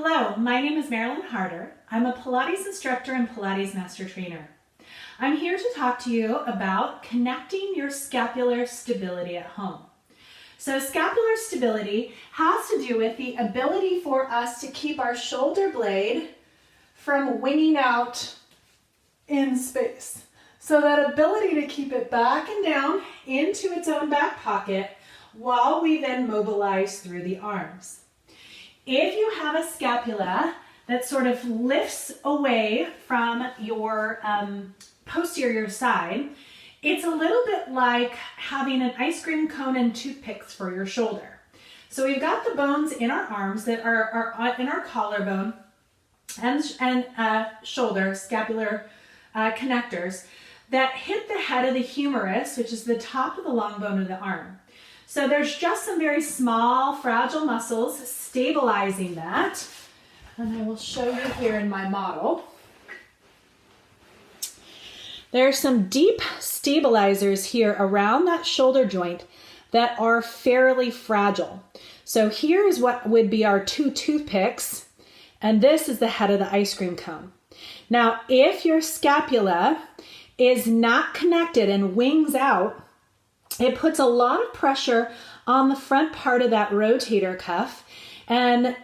Hello, my name is Marilyn Harder. I'm a Pilates instructor and Pilates master trainer. I'm here to talk to you about connecting your scapular stability at home. So scapular stability has to do with the ability for us to keep our shoulder blade from winging out in space. So that ability to keep it back and down into its own back pocket while we then mobilize through the arms. If you have a scapula that sort of lifts away from your posterior side, it's a little bit like having an ice cream cone and toothpicks for your shoulder. So we've got the bones in our arms that are in our collarbone and shoulder, scapular connectors that hit the head of the humerus, which is the top of the long bone of the arm. So there's just some very small, fragile muscles stabilizing that. And I will show you here in my model. There are some deep stabilizers here around that shoulder joint that are fairly fragile. So here is what would be our two toothpicks, and this is the head of the ice cream cone. Now, if your scapula is not connected and wings out, it puts a lot of pressure on the front part of that rotator cuff and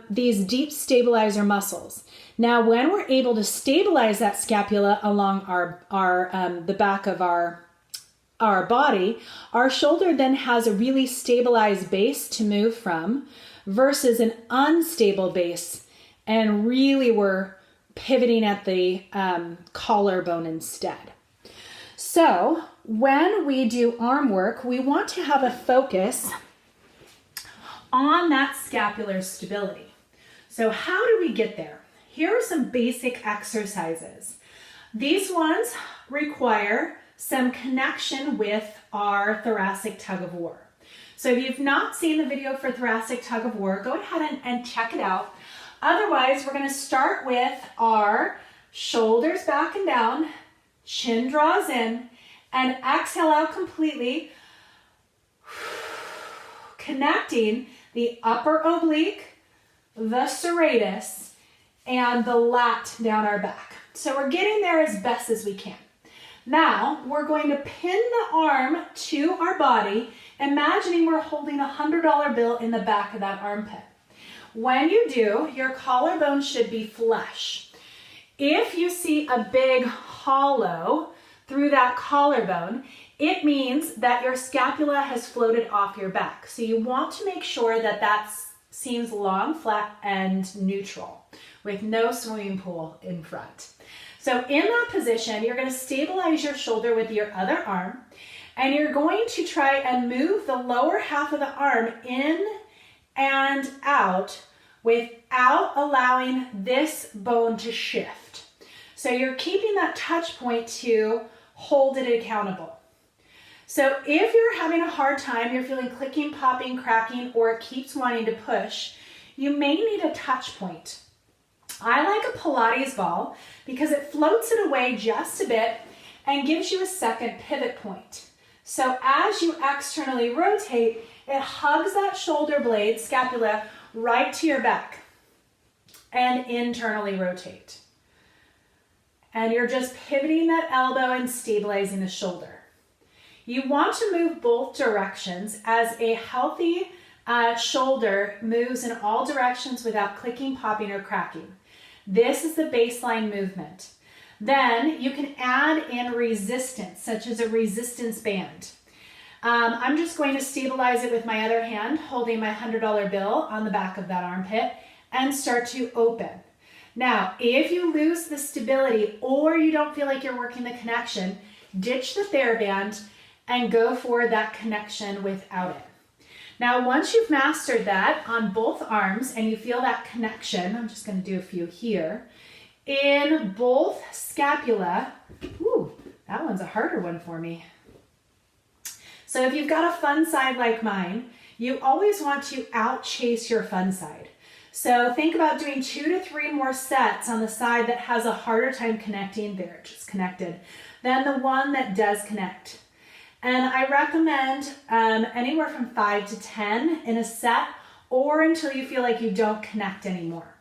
these deep stabilizer muscles. Now, when we're able to stabilize that scapula along the back of our body, our shoulder then has a really stabilized base to move from versus an unstable base, and really we're pivoting at the collarbone instead. So when we do arm work, we want to have a focus on that scapular stability. So how do we get there? Here are some basic exercises. These ones require some connection with our thoracic tug of war. So if you've not seen the video for thoracic tug of war, go ahead and check it out. Otherwise, we're going to start with our shoulders back and down, chin draws in, and exhale out completely, connecting the upper oblique, the serratus, and the lat down our back. So we're getting there as best as we can. Now, we're going to pin the arm to our body, imagining we're holding a $100 bill in the back of that armpit. When you do, your collarbone should be flush. If you see a big hollow through that collarbone, it means that your scapula has floated off your back. So you want to make sure that that seems long, flat, and neutral with no swimming pool in front. So in that position, you're going to stabilize your shoulder with your other arm, and you're going to try and move the lower half of the arm in and out without allowing this bone to shift. So you're keeping that touch point to hold it accountable. So if you're having a hard time, you're feeling clicking, popping, cracking, or it keeps wanting to push, you may need a touch point. I like a Pilates ball because it floats it away just a bit and gives you a second pivot point. So as you externally rotate, it hugs that shoulder blade, scapula, right to your back, and internally rotate. And you're just pivoting that elbow and stabilizing the shoulder. You want to move both directions as a healthy shoulder moves in all directions without clicking, popping, or cracking. This is the baseline movement. Then you can add in resistance, such as a resistance band. I'm just going to stabilize it with my other hand, holding my $100 bill on the back of that armpit, and start to open. Now, if you lose the stability or you don't feel like you're working the connection, ditch the TheraBand and go for that connection without it. Now, once you've mastered that on both arms and you feel that connection, I'm just going to do a few here, in both scapula. Ooh, that one's a harder one for me. So if you've got a fun side like mine, you always want to outchase your fun side. So think about doing 2 to 3 more sets on the side that has a harder time connecting, there it just connected, than the one that does connect. And I recommend anywhere from 5 to 10 in a set, or until you feel like you don't connect anymore.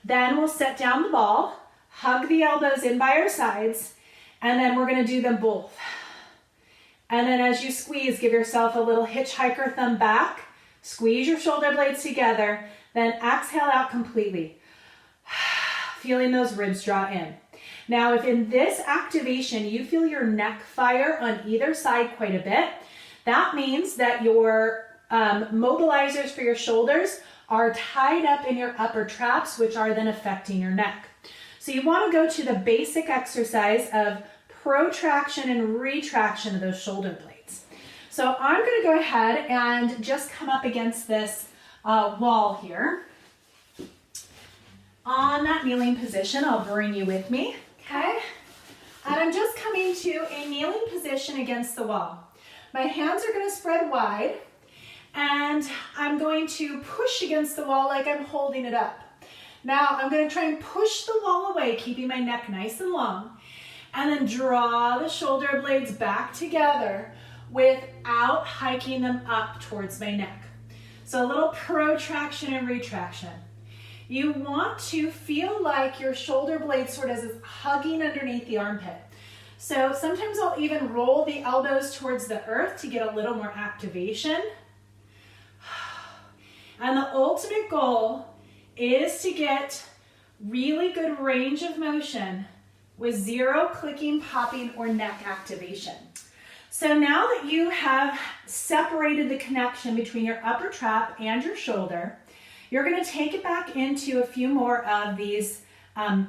Then we'll set down the ball, hug the elbows in by our sides, and then we're gonna do them both. And then as you squeeze, give yourself a little hitchhiker thumb back, squeeze your shoulder blades together, then exhale out completely. Feeling those ribs draw in. Now, if in this activation you feel your neck fire on either side quite a bit, that means that your mobilizers for your shoulders are tied up in your upper traps, which are then affecting your neck. So you want to go to the basic exercise of protraction and retraction of those shoulder blades. So I'm going to go ahead and just come up against this wall here. On that kneeling position, I'll bring you with me, okay? And I'm just coming to a kneeling position against the wall. My hands are going to spread wide, and I'm going to push against the wall like I'm holding it up. Now, I'm going to try and push the wall away, keeping my neck nice and long, and then draw the shoulder blades back together without hiking them up towards my neck. So a little protraction and retraction. You want to feel like your shoulder blade sort of is hugging underneath the armpit. So sometimes I'll even roll the elbows towards the earth to get a little more activation. And the ultimate goal is to get really good range of motion with zero clicking, popping, or neck activation. So now that you have separated the connection between your upper trap and your shoulder, you're going to take it back into a few more of these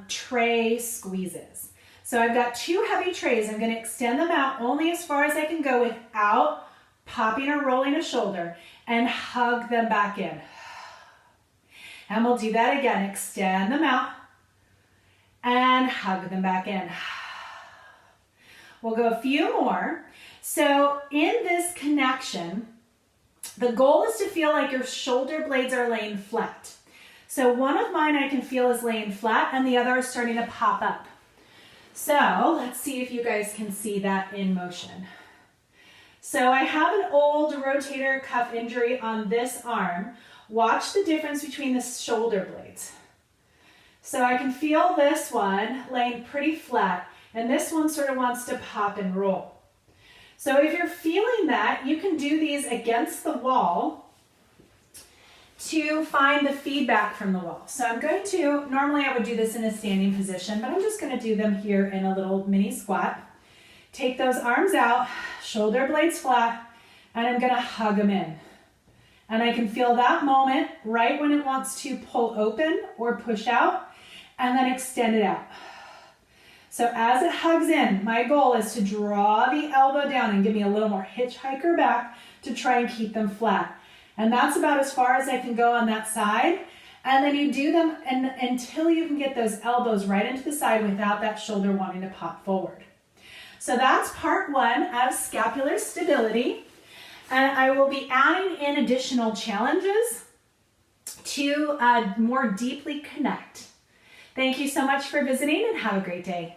tray squeezes. So I've got 2 heavy trays. I'm going to extend them out only as far as I can go without popping or rolling a shoulder, and hug them back in. And we'll do that again. Extend them out and hug them back in. We'll go a few more. So in this connection, the goal is to feel like your shoulder blades are laying flat. So one of mine I can feel is laying flat and the other is starting to pop up. So let's see if you guys can see that in motion. So I have an old rotator cuff injury on this arm. Watch the difference between the shoulder blades. So I can feel this one laying pretty flat, and this one sort of wants to pop and roll. So if you're feeling that, you can do these against the wall to find the feedback from the wall. So I'm going to, normally I would do this in a standing position, but I'm just going to do them here in a little mini squat. Take those arms out, shoulder blades flat, and I'm going to hug them in. And I can feel that moment right when it wants to pull open or push out, and then extend it out. So as it hugs in, my goal is to draw the elbow down and give me a little more hitchhiker back to try and keep them flat. And that's about as far as I can go on that side. And then you do them until you can get those elbows right into the side without that shoulder wanting to pop forward. So that's part 1 of scapular stability. And I will be adding in additional challenges to more deeply connect. Thank you so much for visiting, and have a great day.